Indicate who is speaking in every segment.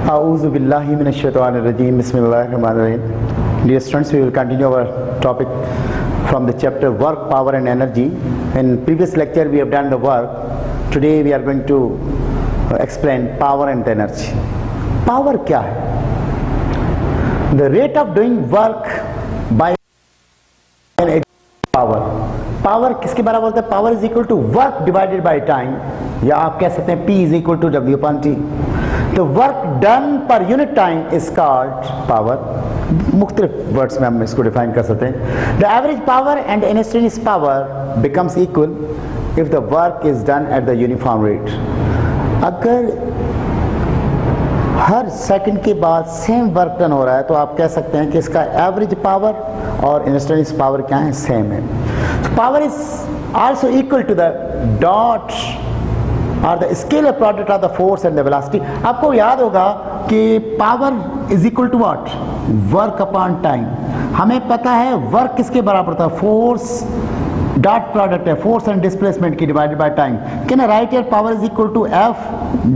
Speaker 1: A'udhu billahi minash shaitanir rajim. Bismillahir rahmanir rahim. Dear students, we will continue our topic from the chapter work, power and energy. In previous lecture we have done the work. Today we are going to explain power and energy. Power क्या है? The rate of doing work by an power. Power किसके बराबर होता है? Power is equal to work divided by time, या आप कह सकते हैं P is equal to W upon T. तो work done per unit time is called power. मुख्तलिफ वर्ड्स में हम इसको डिफाइन कर सकते हैं. The average power and instantaneous power becomes equal if the work is done at the uniform rate. अगर हर सेकंड के बाद सेम वर्क डन हो रहा है तो आप कह सकते हैं कि इसका एवरेज पावर और इंस्टेंटेनियस पावर क्या है? सेम है. Power is also equal to the dot और the scalar product of the force and the velocity. आपको याद होगा कि power is equal to what? Work upon time. हमें पता है वर्क किसके बराबर था? फोर्स डॉट प्रोडक्ट है फोर्स एंड डिस्प्लेसमेंट की divided by time. Can I write here power is equal to F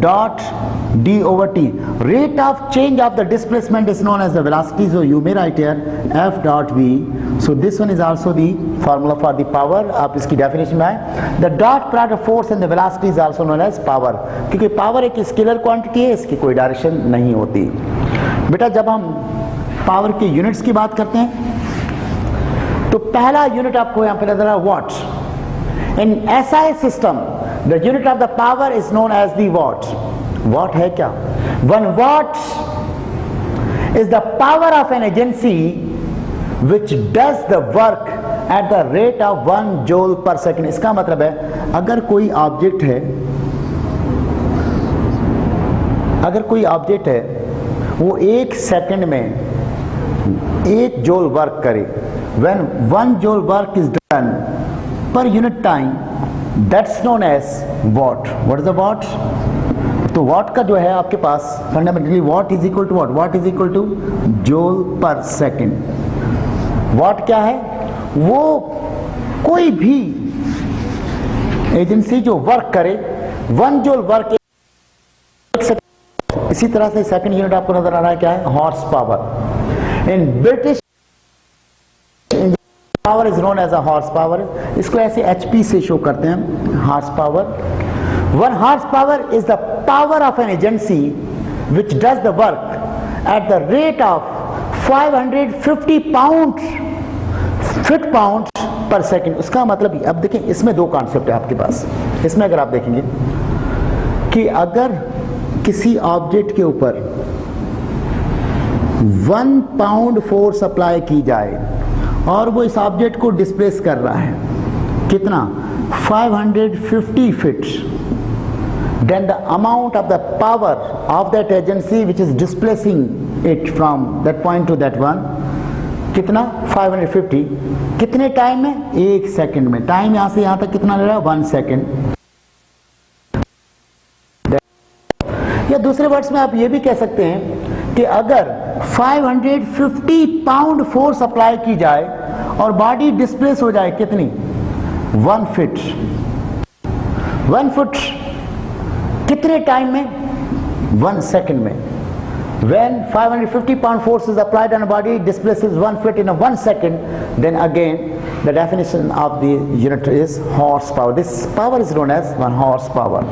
Speaker 1: dot D over T. Rate of change of the displacement is known as the velocity, so you may write here F dot V. So this one is also the formula for the power. आप इसकी definition में आए. The dot product of force and the velocity is also known as power. क्योंकि power एक scalar quantity है, इसकी कोई direction नहीं होती. बेटा जब हम पावर के यूनिट्स की बात करते हैं तो पहला यूनिट आपको यहाँ पे नजर आ watt. In SI system the unit of the power is known as the watt. Watt है क्या? 1 watt is the power of an agency which does the work at the rate of 1 joule per second. इसका मतलब है अगर कोई object है वो 1 second में 1 जूल वर्क करे, when 1 joule work is done per unit time, that's known as watt. What is the watt? तो वॉट का जो है आपके पास fundamentally watt is equal to watt is equal to joule per second. Watt क्या है? वो कोई भी एजेंसी जो वर्क करे 1 जूल वर्क. इसी तरह से सेकंड यूनिट आपको नजर आ रहा है क्या है? Horse power. In British power is known as a horse power. इसको ऐसे HP से शो करते हैं horse power. 1 horsepower is the power of an agency which does the work at the rate of 550 foot-pounds per second. उसका मतलब अब देखें, इसमें दो कॉन्सेप्ट है आपके पास. इसमें अगर आप देखेंगे कि अगर किसी ऑब्जेक्ट के ऊपर 1 पाउंड फोर्स अप्लाई की जाए और वो इस ऑब्जेक्ट को डिस्प्लेस कर रहा है कितना? 550 feet, then the amount of the power of that agency which is displacing it from that point to that one कितना? 550. कितने टाइम में? 1 सेकंड में. टाइम यहां से यहां तक कितना ले रहा है? 1 सेकंड. या दूसरे वर्ड्स में आप ये भी कह सकते हैं कि अगर 550 पाउंड फोर्स अप्लाई की जाए और बॉडी डिस्प्लेस हो जाए कितनी? 1 फीट. 1 फुट कितने टाइम में? 1 सेकंड में. When 550 pound force is applied on a body, displaces 1 foot in a 1 second, then again the definition of the unit is horsepower. This power is known as 1 horsepower.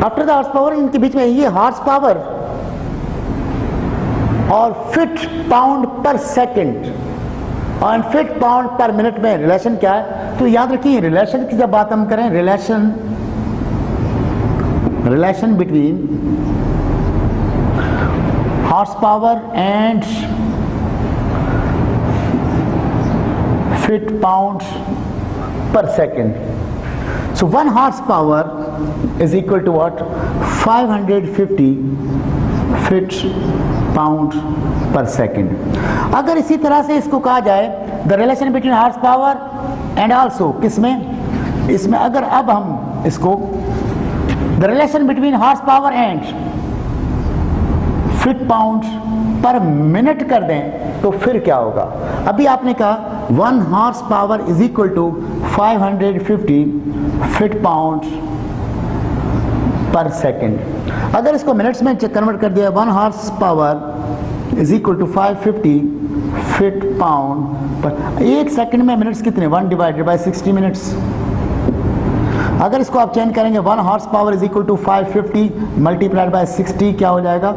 Speaker 1: After the horsepower, इनके बीच में ये horsepower और feet pound पर second और feet pound per minute में relation क्या है? तो याद रखिए, रिलेशन की जब बात हम करें, relation between horse power and feet pound per second. So 1 horse power is equal to what? 550 feet pound per second. अगर इसी तरह से इसको कहा जाए the relation between horse power and also किसमें? इसमें अगर अब हम इसको the relation between horse power and feet pound per minute कर दें तो फिर क्या होगा? अभी आपने कहा 1 horse power is equal to 550 feet pound per second. अगर इसको मिनट्स में कन्वर्ट कर दिया 1 horse power is equal to 550 feet pound per. एक सेकंड में मिनट्स कितने 1 डिवाइडेड बाय 60 मिनट्स। अगर इसको आप चेंज करेंगे 1 horse power is equal to 550 multiplied by 60 क्या हो जाएगा,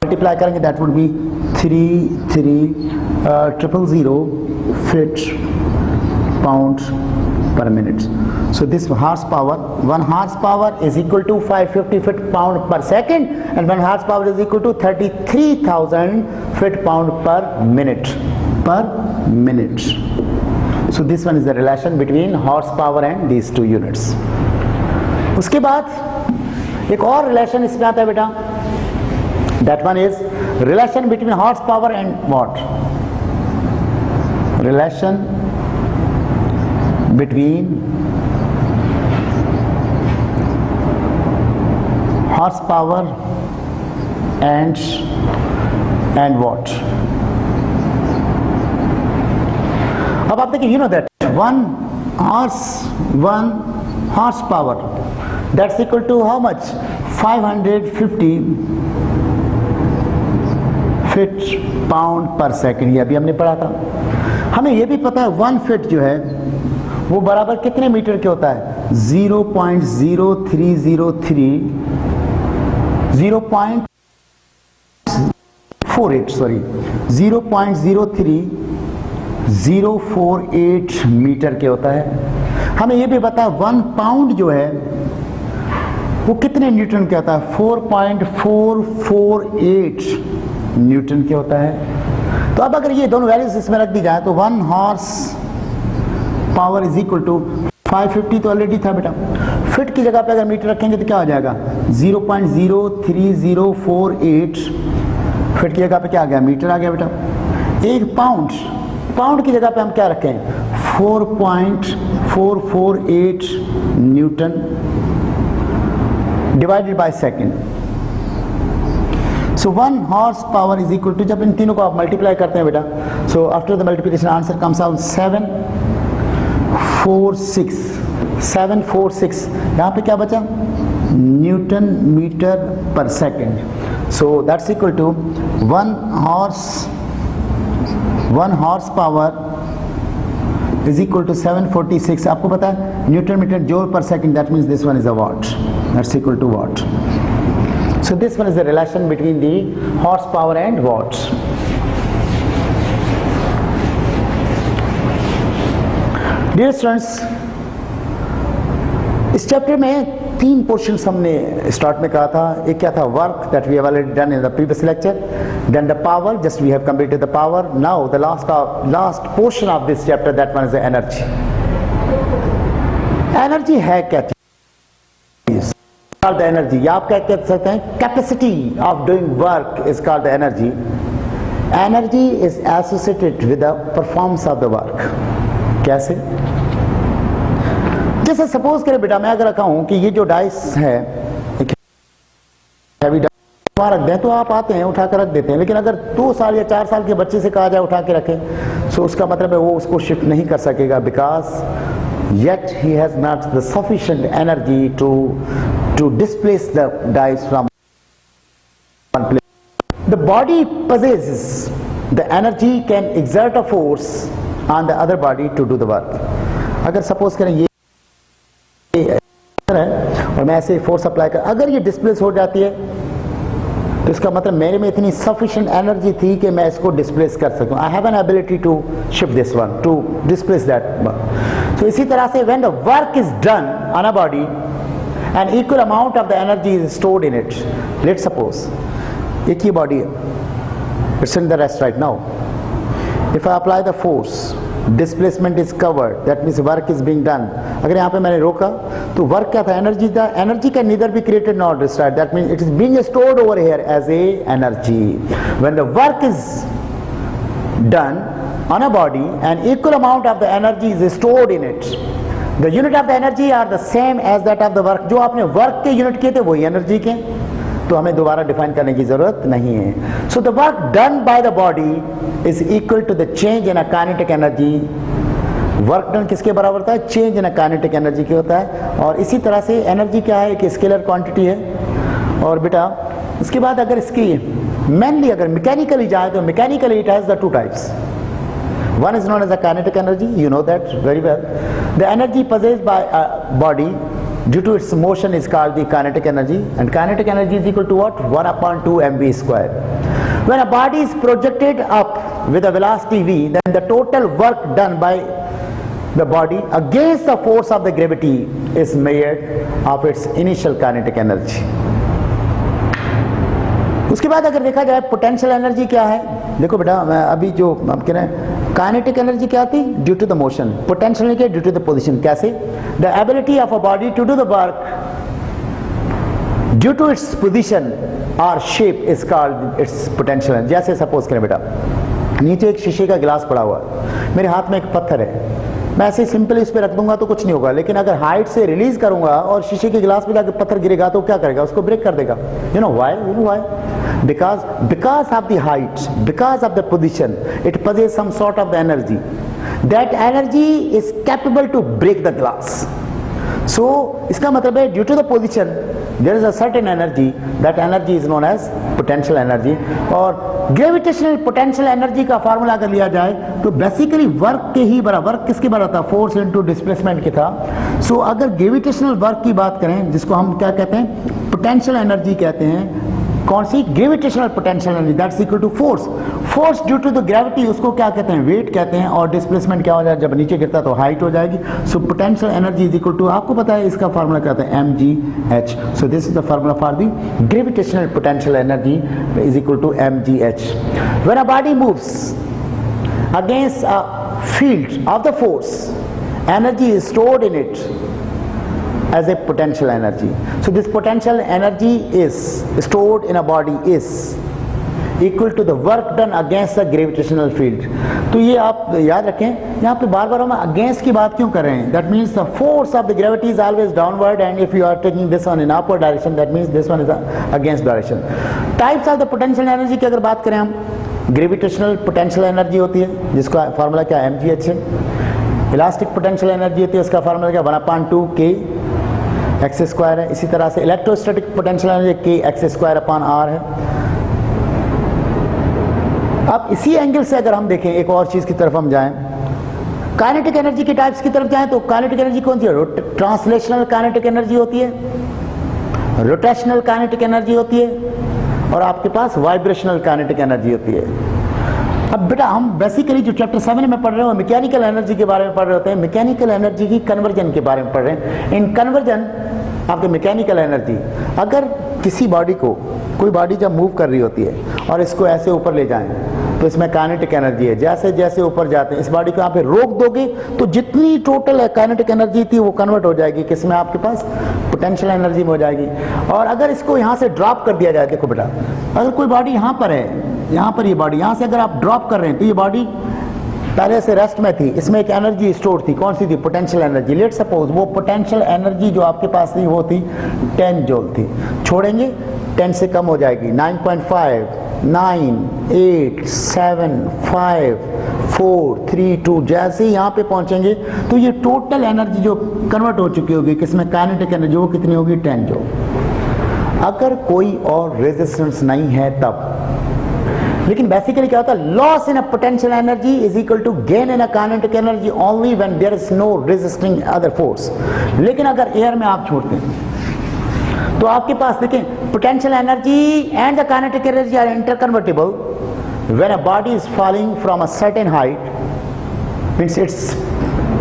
Speaker 1: मल्टीप्लाई करेंगे that would be 3300 feet pound per minute. So this horsepower, 1 horsepower is equal to 550 foot pound per second, and 1 horsepower is equal to 33,000 foot pound per minute. So this one is the relation between horsepower and these two units. उसके बाद एक और relation इसमें आता है बेटा, that one is relation between horsepower and what? Relation between horsepower and what? अब आप देखिए, you know that 1 horsepower that's equal to how much? 550 feet pound per second. ये अभी हमने पढ़ा था। हमें ये भी पता है 1 फीट जो है वो बराबर कितने मीटर के होता है? 0.038 मीटर के होता है। हमें ये भी पता है 1 पाउंड जो है वो कितने न्यूटन के होता है? 4.448 न्यूटन के होता है। तो अब अगर ये दोनों वैल्यूज इसमें रख दी जाए तो 1 horse power is equal to 550 तो ऑलरेडी था बेटा, फिट की जगह पे अगर मीटर रखेंगे तो क्या हो जाएगा? 0.03048 फिट की जगह पे क्या आ गया? मीटर आ गया बेटा। एक पाउंड की जगह पे हम क्या रखें? 4.448 newton divided by second. So 1 horse power is equal to, जब इन तीनों को आप मल्टीप्लाई करते हैं बेटा, so after the multiplication answer comes out 746। यहाँ पे क्या बचा? Newton metre per second. So that's equal to 1 horse power is equal to 746। आपको पता है newton metre joule per second, that means this one is a watt, that's equal to watt. So this one is the relation between the horsepower and watts. Dear students, इस chapter में 3 portions हमने start में कहा था। एक क्या था? Work, that we have already done in the previous lecture. Then the power, just we have completed the power. Now the last portion of this chapter, that one is the energy. Energy है क्या चीज? the energy, या आप क्या कह सकते हैं? Capacity of doing work is called the energy. Energy is associated with the performance of the work. कैसे? जैसे सपोज करें बेटा, मैं अगर कहूं कि ये जो डाइस है हैवी डाइस रख दें तो आप आते हैं उठा कर रख देते हैं, लेकिन अगर 2 साल या 4 साल के बच्चे से कहा जाए उठा के रखें, तो उसका मतलब है वो उसको शिफ्ट नहीं कर सकेगा, because yet he has not the sufficient energy to displace the dice from one place. The body possesses the energy, can exert a force on the other body to do the work. अगर suppose करें ये और मैं ऐसे force apply कर, अगर ये displace हो जाती है तो इसका मतलब मेरे में इतनी सफिशिएंट एनर्जी थी कि मैं इसको डिस्प्लेस कर सकूं। I have an ability to shift this one, to displace that. तो इसी तरह से when the work is done on a body and equal amount of the energy is stored in it. Let's suppose एक ही body है, it's in the rest right now. If I apply the force, displacement is covered, that means work is being done. अगर यहाँ पे मैंने रोका तो work क्या था? एनर्जी था। Energy can neither be created not destroyed, that means it is being stored over here as a energy. When the work is done on a body and equal amount of the energy is stored in it, the unit of the energy are the same as that of the work. जो आपने work के unit किए थे वही energy के, तो हमें दोबारा डिफाइन करने की जरूरत नहीं है। So the work done by the body is equal to the change in a kinetic energy work done किसके बराबर होता है? चेंज इन काइनेटिक एनर्जी की होता है। और इसी तरह से एनर्जी क्या है? एक स्केलर क्वांटिटी है। और बेटा इसके बाद अगर इसकी मेनली अगर मैकेनिकली जाए तो mechanically it has the two types. One is known as the kinetic energy, you know that very well. The energy possessed by a body due to its motion is called the kinetic energy, and kinetic energy is equal to what? 1/2 mv square. When a body is projected up with a velocity v, then the total work done by the body against the force of the gravity is measured of its initial kinetic energy. उसके बाद अगर देखा जाए potential energy क्या है, देखो बेटा मैं अभी जो हम कह रहे हैं काइनेटिक एनर्जी क्या आती? Due to the motion. Potential energy due to the position. कैसे? The ability of a body to do the work due to its position और shape is called its potential energy. जैसे suppose करें बेटा नीचे एक शीशे का गिलास पड़ा हुआ है, मेरे हाथ में एक पत्थर है, मैं ऐसे सिंपली इस पे रख दूंगा तो कुछ नहीं होगा, लेकिन अगर हाइट से रिलीज करूंगा और शीशे के गिलास में जाकर पत्थर गिरेगा तो क्या करेगा? उसको ब्रेक कर देगा। You know why? Because of the height, because of the position, it possesses some sort of the energy. That energy is capable to break the glass. So इसका मतलब है due to the position there is a certain energy, that energy is known as potential energy. और gravitational potential energy का formula अगर लिया जाए तो basically work के ही बराबर, वर्क किसके बराबर था? फोर्स इनटू डिस्प्लेसमेंट के था। सो अगर ग्रेविटेशनल वर्क की बात करें जिसको हम क्या कहते हैं? पोटेंशियल एनर्जी कहते हैं। कौन सी? Gravitational potential energy, that's equal to force. Force due to the gravity उसको क्या कहते हैं? वेट कहते हैं। और डिस्प्लेसमेंट क्या हो जाएगा? जब नीचे गिरता है तो हाइट हो जाएगी। So potential energy is equal to, आपको पता है इसका फार्मूला क्या होता है? mgh। So this is the formula for the gravitational potential energy is equal to mgh। When a body moves against a field of the force, energy is stored in it as a potential energy. So this potential energy is stored in a body is equal to the work done against the gravitational field. तो ये आप याद रखें, यहाँ पे बार बार हम against की बात क्यों कर रहे हैं? That means the force of the gravity is always downward, and if you are taking this one in upward direction, that means this one is against direction. Types of the potential energy की अगर बात करें हम, gravitational potential energy होती है जिसका formula क्या है? mgh है। इलास्टिक पोटेंशियल एनर्जी होती है, उसका फार्मूला क्या? 1/2 k एक्स स्क्वायर है। इसी तरह से electrostatic potential energy k x square upon r है। अब इसी एंगल से अगर हम देखें एक और चीज की तरफ हम जाएं, काइनेटिक एनर्जी के टाइप्स की तरफ जाएं तो काइनेटिक एनर्जी कौन सी है? ट्रांसलेशनल काइनेटिक एनर्जी होती है, रोटेशनल काइनेटिक एनर्जी होती है, और आपके पास वाइब्रेशनल काइनेटिक एनर्जी होती है। अब बेटा हम बेसिकली जो चैप्टर 7 में पढ़ रहे हैं मैकेनिकल एनर्जी के बारे में पढ़ रहे होते हैं, मैकेनिकल एनर्जी की कन्वर्जन के बारे में पढ़ रहे हैं। इन कन्वर्जन आपके मैकेनिकल एनर्जी, अगर किसी बॉडी को, कोई बॉडी जब मूव कर रही होती है और इसको ऐसे ऊपर ले जाएं तो इसमें काइनेटिक एनर्जी है। जैसे जैसे ऊपर जाते हैं इस बॉडी को यहाँ पे रोक दोगे तो जितनी टोटल काइनेटिक एनर्जी थी वो कन्वर्ट हो जाएगी किसमें? आपके पास पोटेंशियल एनर्जी में हो जाएगी। और अगर इसको यहाँ से ड्रॉप कर दिया जाए, देखो बेटा अगर कोई बॉडी यहाँ पर है, यहाँ पर ये बॉडी, यहाँ से अगर आप ड्रॉप कर रहे हैं तो ये बॉडी पहले से रेस्ट में थी, इसमें एक एनर्जी स्टोर थी, कौन सी थी? Potential energy. लेट सपोज वो पोटेंशियल एनर्जी जो आपके पास थी वो थी 10 जूल थी, छोड़ेंगे 10 से कम हो जाएगी, 9.5, 9, 8, 7, 5, 4, 3, 2, जैसे यहाँ पे पहुंचेंगे तो ये टोटल एनर्जी जो कन्वर्ट हो चुकी होगी किसमें? काइनेटिक एनर्जी, वो कितनी होगी? 10 जूल। अगर कोई और रेजिस्टेंस नहीं है तब, लेकिन बेसिकली क्या होता है? Loss in a potential energy is equal to gain in a kinetic energy only when there is no resisting other force. लेकिन अगर एयर में आप छोड़ते हैं तो आपके पास देखें potential energy and the kinetic energy are interconvertible when a body is falling from a certain height, means its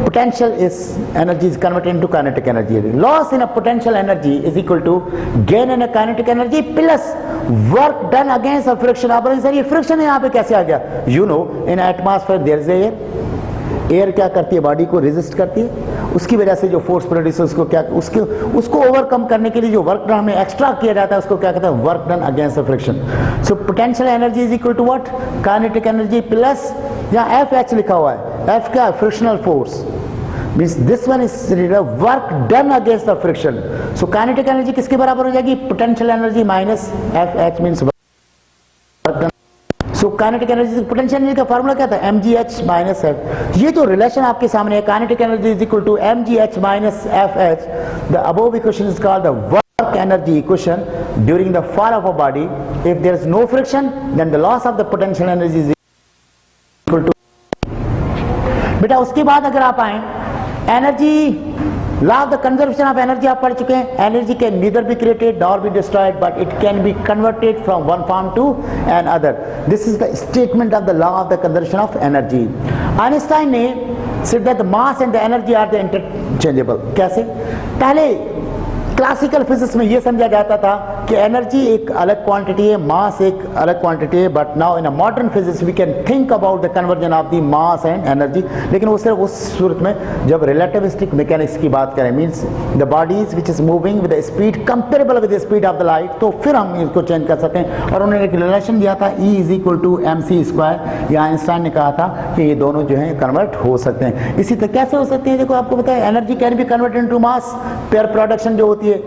Speaker 1: potential is energy is converted into kinetic energy. Loss in a potential energy is equal to gain in a kinetic energy plus work done against a friction. आप sir ये friction यहाँ पे कैसे आ गया? You know in atmosphere there is air. Air क्या करती है? Body को रेजिस्ट करती है, उसकी वजह से जो फोर्स प्रोड्यूस उसको क्या, उसको ओवरकम करने के लिए जो वर्क डन हमें एक्स्ट्रा किया जाता है उसको क्या कहते हैं? Work done against the friction. So potential energy is equal to what? Kinetic energy plus, यहाँ FH लिखा हुआ है, F क्या? Frictional force, means this one is work done against the friction. So kinetic energy किसके बराबर हो जाएगी? Potential energy minus FH means work done. So kinetic energy potential energy का फार्मूला क्या था, mgh माइनस एफ। ये जो रिलेशन आपके सामने है, kinetic energy is equal to mgh minus fh, the above equation is called the work energy equation during the fall of a body. If there is no friction then the loss of the potential energy is equal to. बेटा उसके बाद अगर आप आए energy, law of the conservation of energy आप पढ़ चुके हैं। Energy can neither be created nor be destroyed but it can be converted from one form to another. This is the statement of the law of the conservation of energy. Einstein ने said that the mass and the energy are the interchangeable। कैसे? पहले classical physics में यह समझा जाता था कि energy एक अलग क्वांटिटी है, मास एक अलग क्वांटिटी है, but now in a modern physics we can think about the conversion of the mass and energy. लेकिन वो सिर्फ उस सूरत में जब रिलेटिविस्टिक मैकेनिक्स की बात करें, means the bodies which is moving with speed comparable with the speed of the light, तो फिर हम इसको चेंज कर सकते हैं। और उन्होंने एक रिलेशन दिया था E is equal to mc²। या आइंस्टाइन ने कहा था कि ये दोनों जो है कन्वर्ट हो सकते हैं। इसी तरह कैसे हो सकते हैं, देखो आपको पता है energy can be convert into mass. Pair production जो होती है,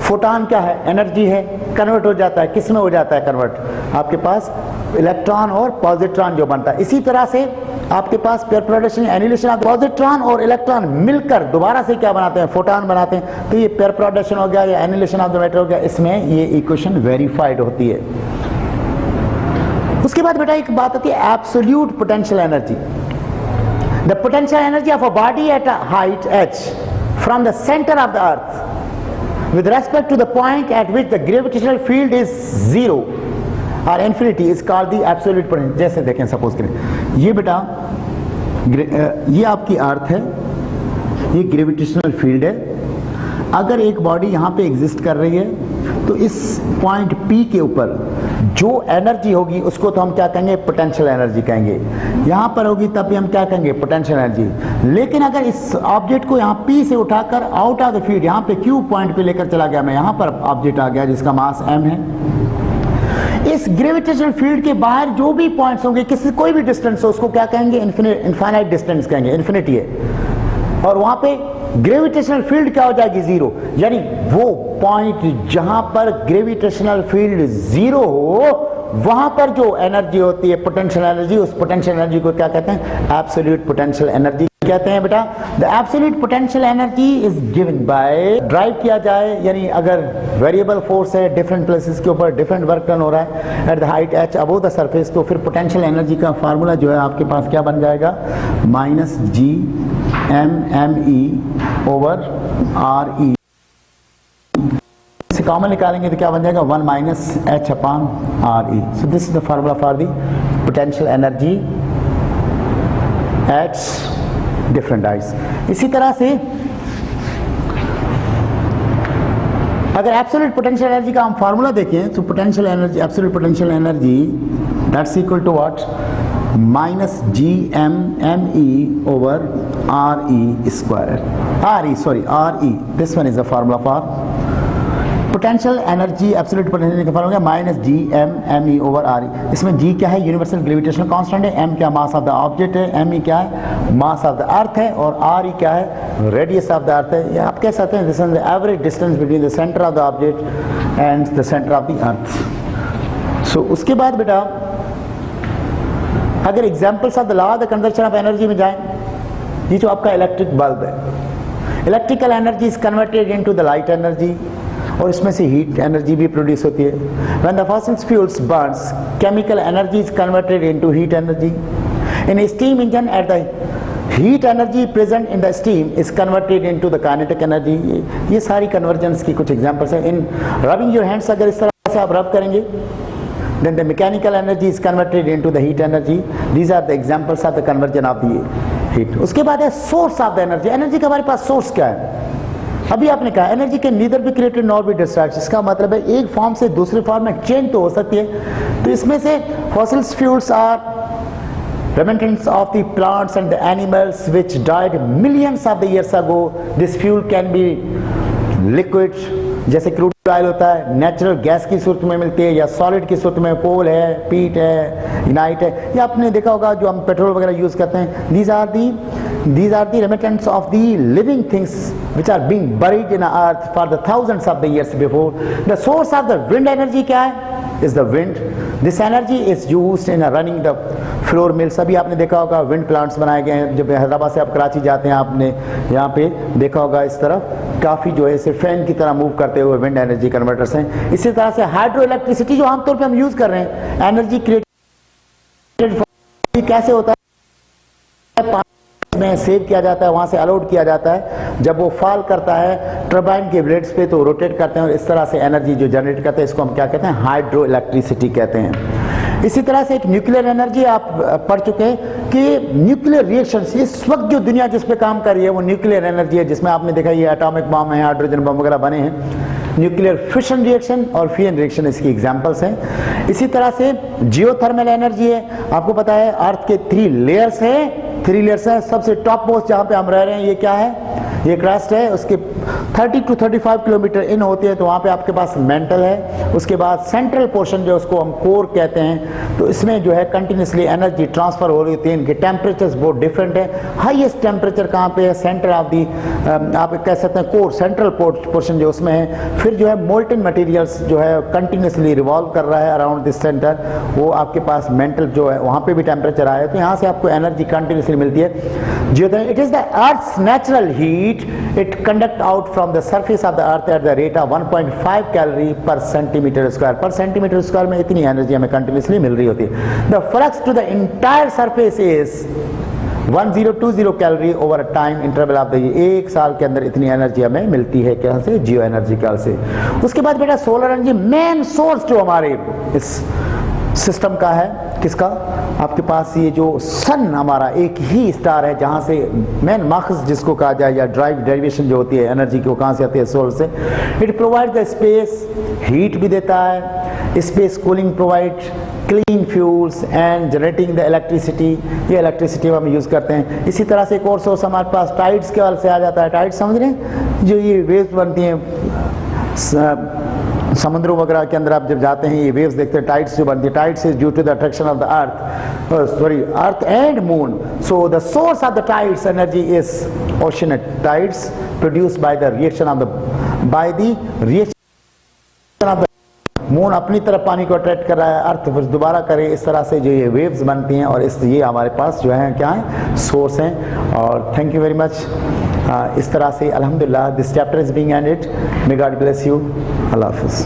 Speaker 1: फोटॉन क्या है, एनर्जी है, कन्वर्ट हो जाता है, किस में हो जाता है कन्वर्ट, आपके पास इलेक्ट्रॉन और पॉजिट्रॉन जो बनता है। इसी तरह से आपके पास pair production annihilation of positron और इलेक्ट्रॉन मिलकर दोबारा से क्या बनाते हैं, फोटॉन बनाते हैं। तो ये पेयर प्रोडक्शन हो गया या एनिहिलेशन ऑफ द मैटर हो गया, इसमें ये इक्वेशन वेरीफाइड होती है। उसके बाद बेटा एक बात होती है absolute potential energy. The potential energy of a body at a height h from the center of the earth with respect to the point at which the gravitational field is zero or infinity is called the absolute potential। जैसे देखें suppose करें ये बेटा ये आपकी अर्थ है, ये gravitational field है। अगर एक बॉडी यहाँ पे एग्जिस्ट कर रही है तो इस पॉइंट P के ऊपर जो एनर्जी होगी उसको तो हम क्या कहेंगे, पोटेंशियल एनर्जी कहेंगे। यहाँ पर होगी तब भी हम क्या कहेंगे, पोटेंशियल एनर्जी। लेकिन अगर इस ऑब्जेक्ट को यहाँ P से उठाकर आउट ऑफ द फील्ड यहाँ पे Q पॉइंट पे लेकर चला गया मैं, यहाँ पर ऑब्जेक्ट आ गया जिसका मास m है, इस ग्रेविटेशनल फील्ड के बाहर जो भी पॉइंट्स होंगे, किसी कोई भी डिस्टेंस हो, उसको क्या कहेंगे, इनफाइनाइट डिस्टेंस कहेंगे, इन्फिनिटी है। और वहां पे ग्रेविटेशनल फील्ड क्या हो जाएगी, जीरो। यानी वो पॉइंट जहां पर ग्रेविटेशनल फील्ड जीरो हो वहां पर जो एनर्जी होती है पोटेंशियल एनर्जी, उस पोटेंशियल एनर्जी को क्या कहते हैं, एब्सोल्यूट पोटेंशियल एनर्जी कहते हैं बेटा। The absolute potential energy is given by, drive किया जाए यानी अगर वेरिएबल फोर्स है डिफरेंट प्लेसेस के ऊपर डिफरेंट वर्क डन हो रहा है at the height h above the surface, तो फिर पोटेंशियल एनर्जी का फार्मूला जो है आपके पास क्या बन जाएगा, माइनस जी m over r e। Common निकालेंगे तो क्या बन जाएगा, 1 minus h upon r e। So this is the formula for the potential energy at different Heights. इसी तरह से अगर एब्सोल्यूट पोटेंशियल एनर्जी का हम फार्मूला देखें तो potential energy, absolute potential energy that's equal to what, minus G M E over R E square, R E. This one is the formula for potential energy, absolute potential का formula minus G M E over R E. इसमें G क्या है, universal gravitational constant है, M क्या mass of the object है, M E क्या है, मास of the अर्थ है, और आर ई क्या है, रेडियस ऑफ द अर्थ है। या आप कह सकते हैं this is the average distance between the centre of the object and the centre of the earth. So उसके बाद बेटा अगर examples of the law of the conservation of energy में जाएं, ये जो आपका इलेक्ट्रिक बल्ब है, electrical energy is converted into the light energy, और इसमें से हीट एनर्जी भी प्रोड्यूस होती है। When the fossil fuels burns, chemical energy is converted into heat energy. In a steam engine, at the heat energy present in the steam is converted into the kinetic energy. ये सारी conversions की कुछ examples हैं। In rubbing your hands, अगर इस तरह से आप rub करेंगे, then the mechanical energy is converted into the heat energy. These are the examples of the conversion of the heat. उसके बाद है source of the energy. Energy का हमारे पास source क्या है? अभी आपने कहा energy can neither be created nor be destroyed. इसका मतलब है एक फॉर्म से दूसरे फॉर्म में चेंज तो हो सकती है। तो इसमें से fossil fuels are remittance of the plants and the animals which died millions of the years ago. This fuel can be liquid, जैसे क्रूड ऑयल होता है, नेचुरल गैस की सूरत में मिलती है, या सॉलिड की सूरत में कोल है, पीट है, इनाइट है, या आपने देखा होगा जो हम पेट्रोल वगैरह यूज करते हैं। These are the remittance of the living things which are being buried in the earth for the thousands of the years before. The source of the wind energy क्या है? is the wind. This energy is used in running the floor mills. अभी आपने देखा होगा wind plants बनाए गए हैं, जब हैदराबाद से आप कराची जाते हैं आपने यहाँ पे देखा होगा इस तरफ काफ़ी जो है इसे फैन की तरह मूव करते हुए विंड एनर्जी कन्वर्टर्स हैं। इसी तरह से हाइड्रो इलेक्ट्रिसिटी जो आमतौर पे हम यूज़ कर रहे हैं, एनर्जी क्रिएटेड कैसे होता है, में सेव किया जाता है, वहां से अलाउड किया जाता है, जब वो फॉल करता है टर्बाइन के ब्लेड्स पे तो रोटेट करते हैं और इस तरह से एनर्जी जो जनरेट करते हैं इसको हम क्या कहते हैं, हाइड्रो इलेक्ट्रिसिटी कहते हैं। इसी तरह से एक न्यूक्लियर एनर्जी आप पढ़ चुके हैं कि न्यूक्लियर रिएक्शंस, इस वक्त जो दुनिया जिस पे काम कर रही है वो न्यूक्लियर एनर्जी है, जिसमें आपने देखा ये एटॉमिक बम है, हाइड्रोजन बम वगैरह बने हैं। न्यूक्लियर फिशन रिएक्शन और फियन रिएक्शन इसकी एग्जांपल्स हैं। इसी तरह से जियोथर्मल एनर्जी है, आपको पता है अर्थ के 3 लेयर्स हैं, सबसे टॉप मोस्ट जहां पे हम रह रहे हैं ये क्या है, ये क्रस्ट है, उसके 30 to 35 किलोमीटर इन होती है, तो वहाँ पे आपके पास मेंटल है। उसके बाद सेंट्रल पोर्शन जो उसको हम कोर कहते हैं, तो इसमें जो है कंटिन्यूसली एनर्जी ट्रांसफर हो रही होती है। इनके टेम्परेचर्स बहुत डिफरेंट है। हाईएस्ट टेम्परेचर कहाँ पे है, सेंटर ऑफ दी आप कह सकते हैं कोर, सेंट्रल पोर्शन जो उसमें है। फिर जो है मोल्टन मटेरियल्स जो है कंटिन्यूसली रिवॉल्व कर रहा है अराउंड दिस सेंटर, वो आपके पास मेंटल जो है वहाँ पे भी टेम्परेचर आया है, तो यहाँ से आपको एनर्जी कंटिन्यूसली मिलती है। जो it is the earth's natural heat, it conduct out from the surface of the earth at the rate of 1.5 calorie per centimeter square. पर सेंटीमीटर स्क्वायर में इतनी एनर्जी हमें कंटिन्यूसली मिल रही होती है। The flux to the entire surface is 1020 calorie over time interval of the year. एक साल के अंदर इतनी एनर्जी हमें मिलती है क्या से, जियो एनर्जी काल से। उसके बाद बेटा सोलर एनर्जी मेन सोर्स जो हमारे इस सिस्टम का है, किसका, आपके पास ये जो सन हमारा एक ही स्टार है जहाँ से मेन मार्क्स जिसको कहा जाए या डेरिवेशन जो होती है एनर्जी की वो कहाँ से आती है, सोल से। It provide the space, heat भी देता है, space cooling provide clean fuels and generating the electricity, ये इलेक्ट्रिसिटी हम यूज़ करते हैं। इसी तरह से एक और सोर्स हमारे पास टाइड्स के वाले से आ जाता है। टाइड्स समझ रहे हैं, जो ये वेव्स बनती हैं समुद्रों वगैरह के अंदर आप जब जाते हैं ये वेव्स देखते हैं, टाइड्स जो बनती है, tides is due to the attraction of the earth and moon. So the source of the tides energy is ocean tides produced by the reaction of the moon अपनी तरफ पानी को अट्रैक्ट कर रहा है, अर्थ फिर दोबारा करे, इस तरह से जो ये वेव्स बनती हैं और ये हमारे पास जो है क्या है, सोर्स हैं। और थैंक यू वेरी मच। इस तरह से अल्हम्दुलिल्लाह this chapter is being ended. May God bless you. Allah हाफिज़।